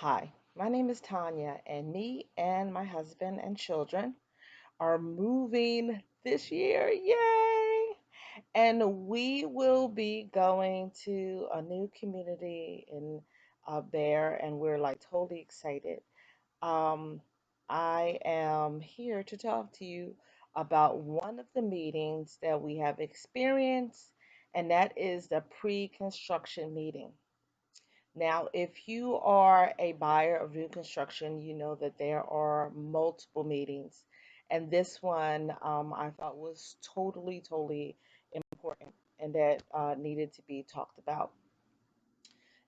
Hi, my name is Tanya, and me and my husband and children are moving this year. Yay! And we will be going to a new community in Bear, and we're like totally excited. Um, I am here to talk to you about one of the meetings that we have experienced, and that is the pre-construction meeting. Now, if you are a buyer of new construction, you know that there are multiple meetings. And this one I thought was totally important and that needed to be talked about.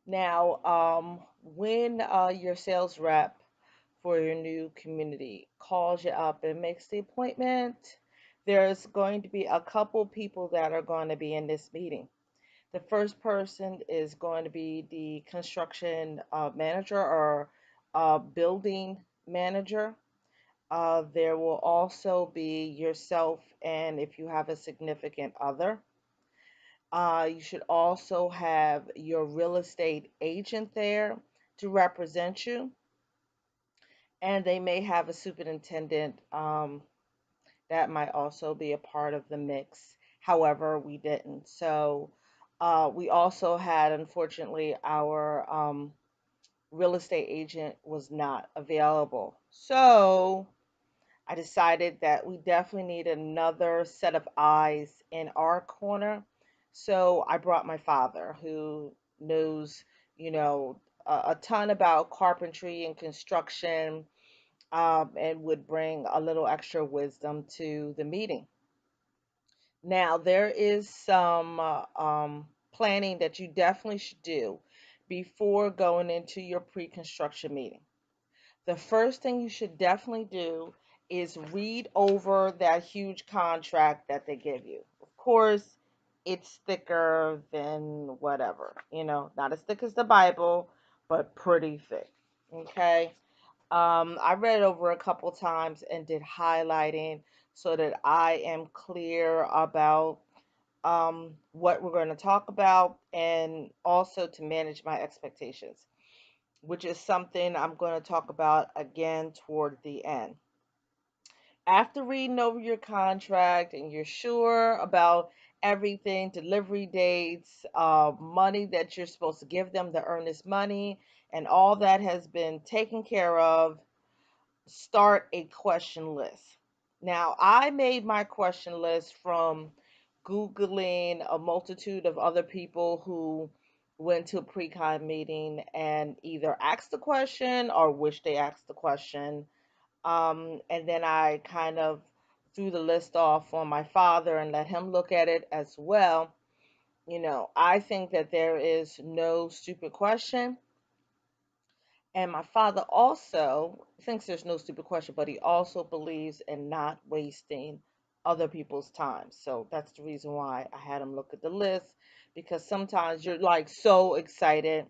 Now, when your sales rep for your new community calls you up and makes the appointment, there's going to be a couple people that are going to be in this meeting. The first person is going to be the construction manager or building manager. There will also be yourself, and if you have a significant other, you should also have your real estate agent there to represent you, and they may have a superintendent that might also be a part of the mix. However, we didn't. So we also had, unfortunately, our real estate agent was not available. So I decided that we definitely need another set of eyes in our corner. So I brought my father, who knows, you know, a ton about carpentry and construction, and would bring a little extra wisdom to the meeting. Now, there is some planning that you definitely should do before going into your pre-construction meeting. The first thing you should definitely do is read over that huge contract that they give you. Of course, it's thicker than whatever, not as thick as the Bible, but pretty thick. Okay. I read it over a couple times and did highlighting so that I am clear about what we're going to talk about and also to manage my expectations, which is something I'm going to talk about again toward the end. After reading over your contract and you're sure about everything, delivery dates, money that you're supposed to give them, the earnest money, and all that has been taken care of, start a question list. Now, I made my question list from Googling a multitude of other people who went to a pre-con meeting and either asked the question or wish they asked the question. And then I kind of threw the list off on my father and let him look at it as well. I think that there is no stupid question. And my father also thinks there's no stupid question, but he also believes in not wasting other people's time. So that's the reason why I had him look at the list, because sometimes you're like so excited,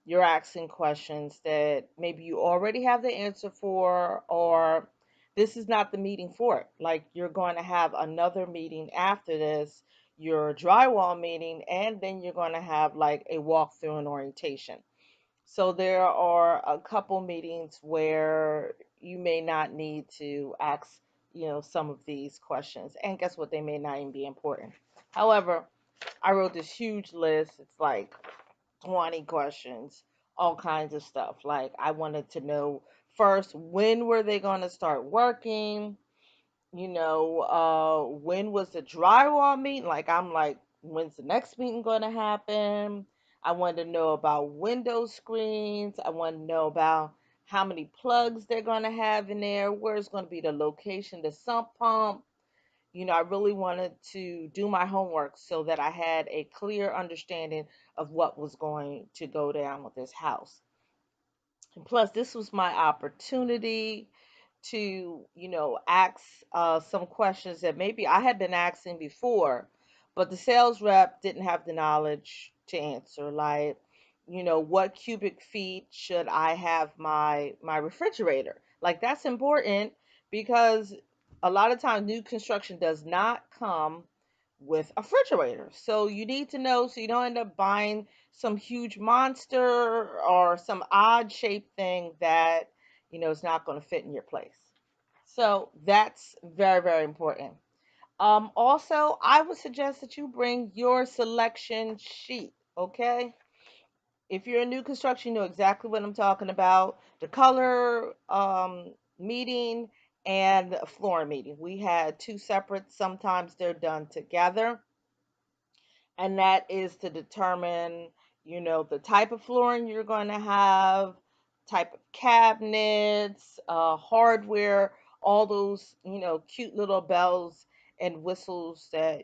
you're asking questions that maybe you already have the answer for, or this is not the meeting for it. Like you're going to have another meeting after this, your drywall meeting, and then you're going to have like a walkthrough and orientation. So there are a couple meetings where you may not need to ask, some of these questions. And guess what? They may not even be important. However, I wrote this huge list. It's like 20 questions, all kinds of stuff. Like I wanted to know first, when were they going to start working? When was the drywall meeting? Like I'm like, when's the next meeting going to happen? I wanted to know about window screens. I want to know about how many plugs they're going to have in there, where's going to be the location, the sump pump. I really wanted to do my homework so that I had a clear understanding of what was going to go down with this house. And plus, this was my opportunity to, ask some questions that maybe I had been asking before, but the sales rep didn't have the knowledge to answer. Like, what cubic feet should I have my refrigerator? Like that's important because a lot of times new construction does not come with a refrigerator. So you need to know so you don't end up buying some huge monster or some odd shaped thing that, is not going to fit in your place. So that's very, very important. Also, I would suggest that you bring your selection sheet, okay? If you're in new construction, you know exactly what I'm talking about. The color meeting and the floor meeting. We had two separate, sometimes they're done together, and that is to determine, the type of flooring you're going to have, type of cabinets, hardware, all those, cute little bells and whistles that,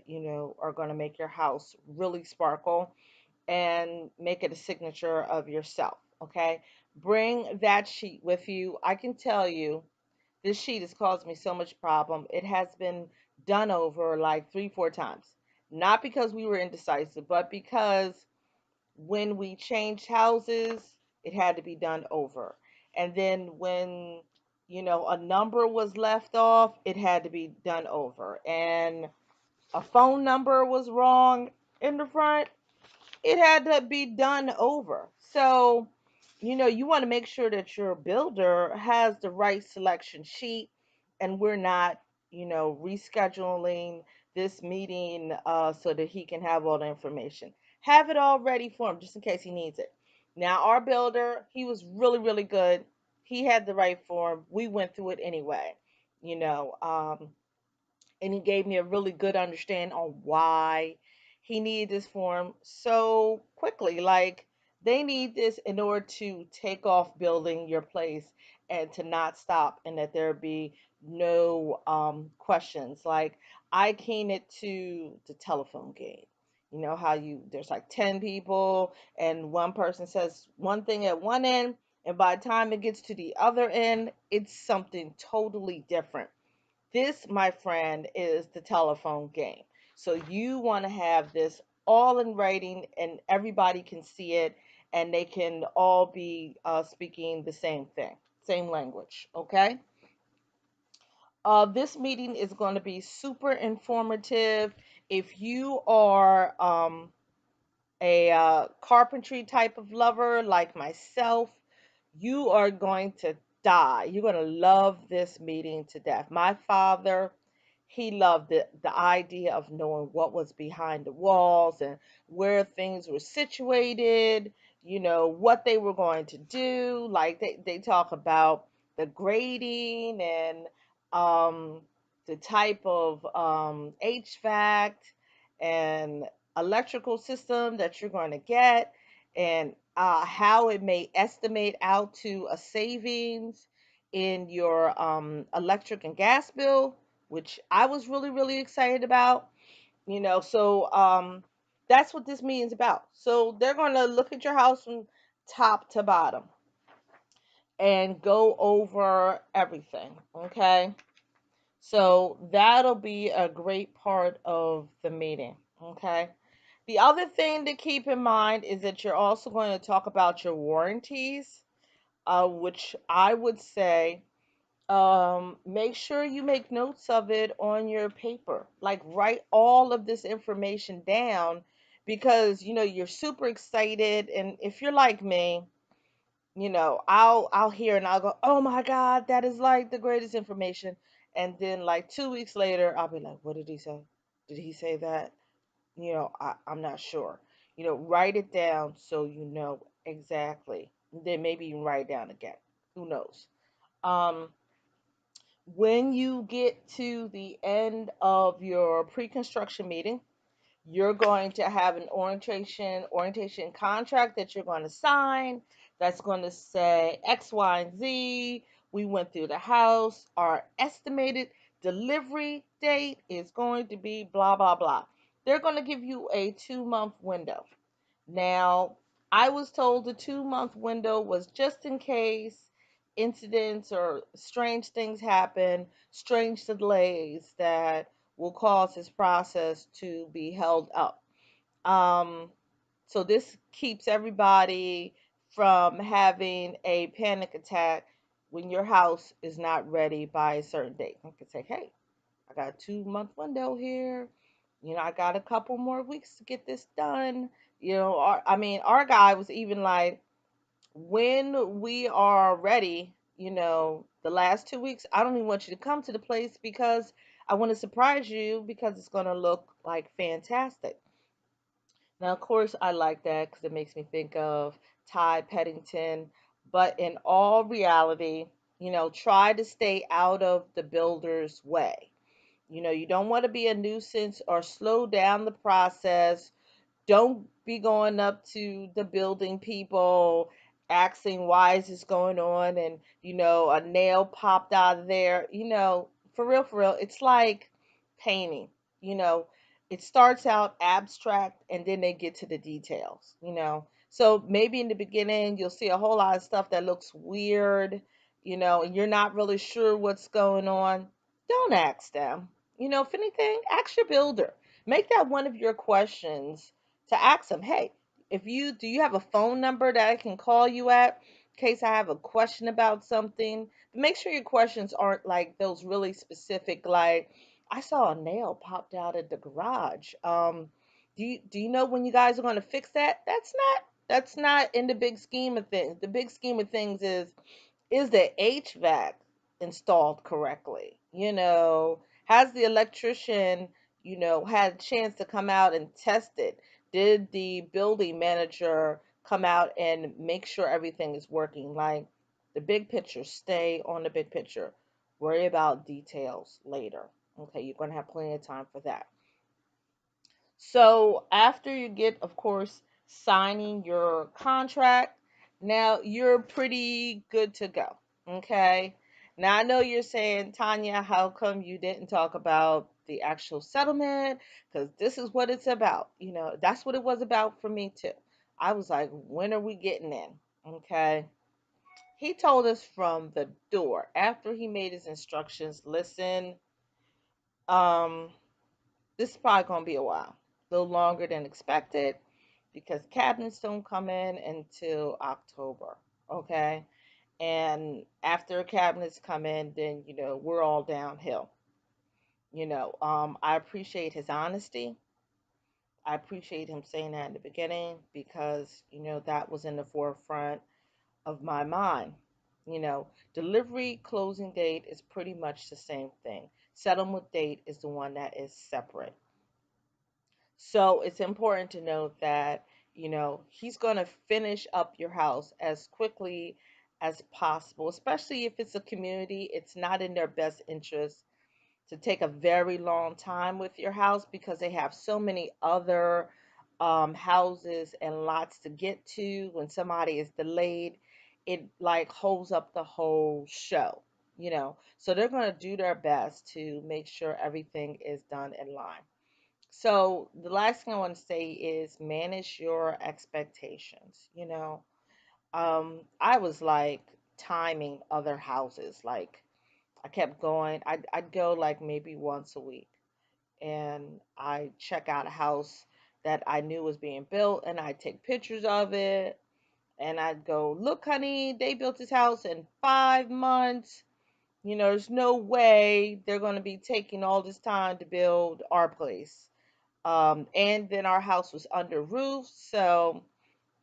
are going to make your house really sparkle and make it a signature of yourself. Okay. Bring that sheet with you. I can tell you this sheet has caused me so much problem. It has been done over like three, four times. Not because we were indecisive, but because when we changed houses, it had to be done over. And then when, a number was left off, it had to be done over. And a phone number was wrong in the front, it had to be done over. So, you want to make sure that your builder has the right selection sheet and we're not, rescheduling this meeting so that he can have all the information. Have it all ready for him just in case he needs it. Now, our builder, he was really, really good. He had the right form. We went through it anyway, you know. And he gave me a really good understanding on why he needed this form so quickly. Like they need this in order to take off building your place and to not stop, and that there be no questions. Like I akin it to the telephone game. You know how there's like 10 people and one person says one thing at one end, and by the time it gets to the other end, it's something totally different. This, my friend, is the telephone game. So you want to have this all in writing and everybody can see it and they can all be speaking the same thing, same language. Okay. This meeting is going to be super informative. If you are a carpentry type of lover like myself, you are going to die. You're going to love this meeting to death. My father, he loved the idea of knowing what was behind the walls and where things were situated, what they were going to do. Like they talk about the grading and um, the type of HVAC and electrical system that you're going to get, and how it may estimate out to a savings in your electric and gas bill, which I was really, really excited about. So that's what this meeting's about. So they're going to look at your house from top to bottom and go over everything. Okay. So that'll be a great part of the meeting. Okay. The other thing to keep in mind is that you're also going to talk about your warranties, which I would say make sure you make notes of it on your paper. Like write all of this information down because you're super excited, and if you're like me, I'll hear and I'll go, "Oh my God, that is like the greatest information." And then like 2 weeks later, I'll be like, "What did he say? Did he say that?" I'm not sure. Write it down so you know exactly. Then maybe even write it down again. Who knows? Um, when you get to the end of your pre-construction meeting, you're going to have an orientation contract that you're going to sign that's going to say X, Y, and Z. We went through the house. Our estimated delivery date is going to be blah, blah, blah. They're going to give you a 2-month window. Now, I was told the 2-month window was just in case incidents or strange things happen, strange delays that will cause this process to be held up. Um, so this keeps everybody from having a panic attack when your house is not ready by a certain date. I can say, hey, I got a 2-month window here. I got a couple more weeks to get this done. I mean, our guy was even like, when we are ready, the last 2 weeks, I don't even want you to come to the place because I want to surprise you because it's going to look like fantastic. Now, of course, I like that because it makes me think of Ty Peddington. But in all reality, try to stay out of the builder's way. You don't want to be a nuisance or slow down the process. Don't be going up to the building people asking why is this going on, and a nail popped out of there. For real, it's like painting. you know it starts out abstract and then they get to the details. So maybe in the beginning you'll see a whole lot of stuff that looks weird, and you're not really sure what's going on. Don't ask them. If anything, ask your builder. Make that one of your questions, to ask them, hey, if you do you have a phone number that I can call you at in case I have a question about something? But make sure your questions aren't like those really specific, like, I saw a nail popped out of the garage. Do you know when you guys are going to fix that? That's not in the big scheme of things. The big scheme of things is the HVAC installed correctly? Has the electrician, had a chance to come out and test it? Did the building manager come out and make sure everything is working? Like, the big picture, stay on the big picture. Worry about details later. Okay, you're going to have plenty of time for that. So after you get, of course, signing your contract, now you're pretty good to go. Okay. Now I know you're saying, Tanya, how come you didn't talk about the actual settlement? Because this is what it's about. That's what it was about for me too. I was like, when are we getting in? Okay. He told us from the door after he made his instructions, listen, um, this is probably going to be a while, a little longer than expected, because cabinets don't come in until October. Okay. And after cabinets come in, then, we're all downhill. I appreciate his honesty. I appreciate him saying that in the beginning because, that was in the forefront of my mind. Delivery closing date is pretty much the same thing. Settlement date is the one that is separate. So it's important to note that, he's going to finish up your house as quickly as possible, especially if it's a community. It's not in their best interest to take a very long time with your house because they have so many other houses and lots to get to. When somebody is delayed, it like holds up the whole show. So they're going to do their best to make sure everything is done in line. So the last thing I want to say is manage your expectations. I was like timing other houses. Like, I kept going. I'd go like maybe once a week, and I check out a house that I knew was being built, and I'd take pictures of it, and I'd go, look, honey, they built this house in 5 months. There's no way they're going to be taking all this time to build our place. And then our house was under roof. So,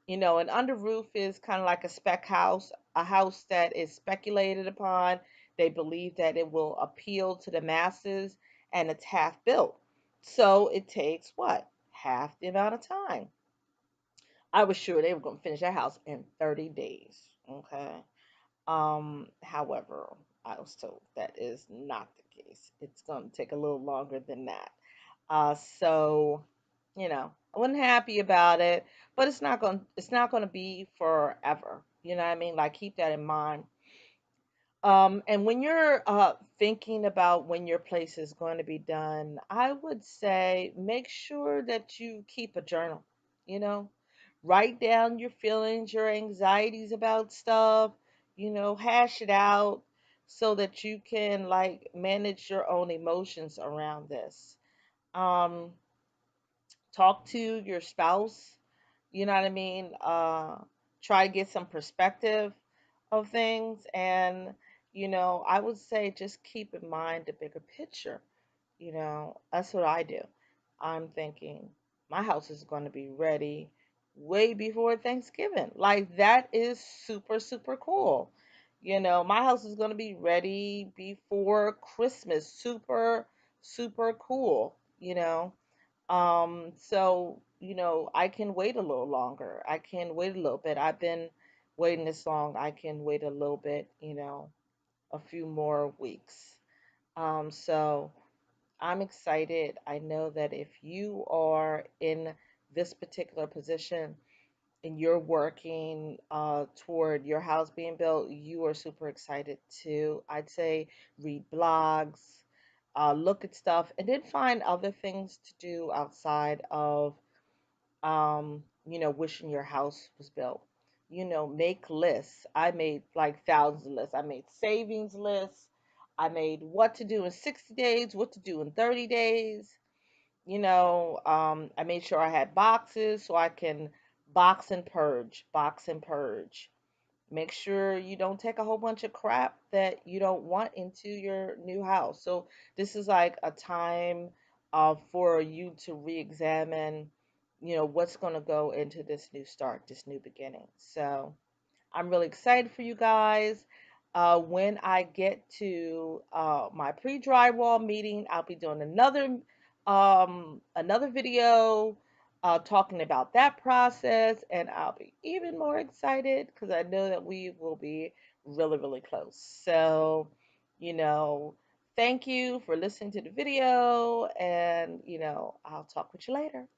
an under roof is kind of like a spec house, a house that is speculated upon. They believe that it will appeal to the masses, and it's half built. So it takes what? Half the amount of time. I was sure they were going to finish that house in 30 days. Okay. However, I was told that is not the case. It's going to take a little longer than that. So, I wasn't happy about it, but it's not going to be forever. You know what I mean? Like, keep that in mind. And when you're thinking about when your place is going to be done, I would say make sure that you keep a journal. You know, write down your feelings, your anxieties about stuff. Hash it out so that you can like manage your own emotions around this. Um, Talk to your spouse, you know what I mean? Try to get some perspective of things. And, I would say just keep in mind the bigger picture. That's what I do. I'm thinking my house is going to be ready. way before Thanksgiving. Like that is super, super cool. My house is going to be ready before Christmas. Super, super cool, So, I can wait a little longer. I can wait a little bit. I've been waiting this long. I can wait a little bit, a few more weeks. So I'm excited. I know that if you are in this particular position and you're working toward your house being built, you are super excited too. I'd say read blogs, look at stuff, and then find other things to do outside of, wishing your house was built. Make lists. I made like thousands of lists. I made savings lists. I made what to do in 60 days, what to do in 30 days. I made sure I had boxes so I can box and purge. Make sure you don't take a whole bunch of crap that you don't want into your new house. So this is like a time for you to re-examine, what's going to go into this new start, this new beginning. So I'm really excited for you guys. When I get to my pre-drywall meeting, I'll be doing another video talking about that process, and I'll be even more excited because I know that we will be really, really close. So, you know, thank you for listening to the video, and I'll talk with you later.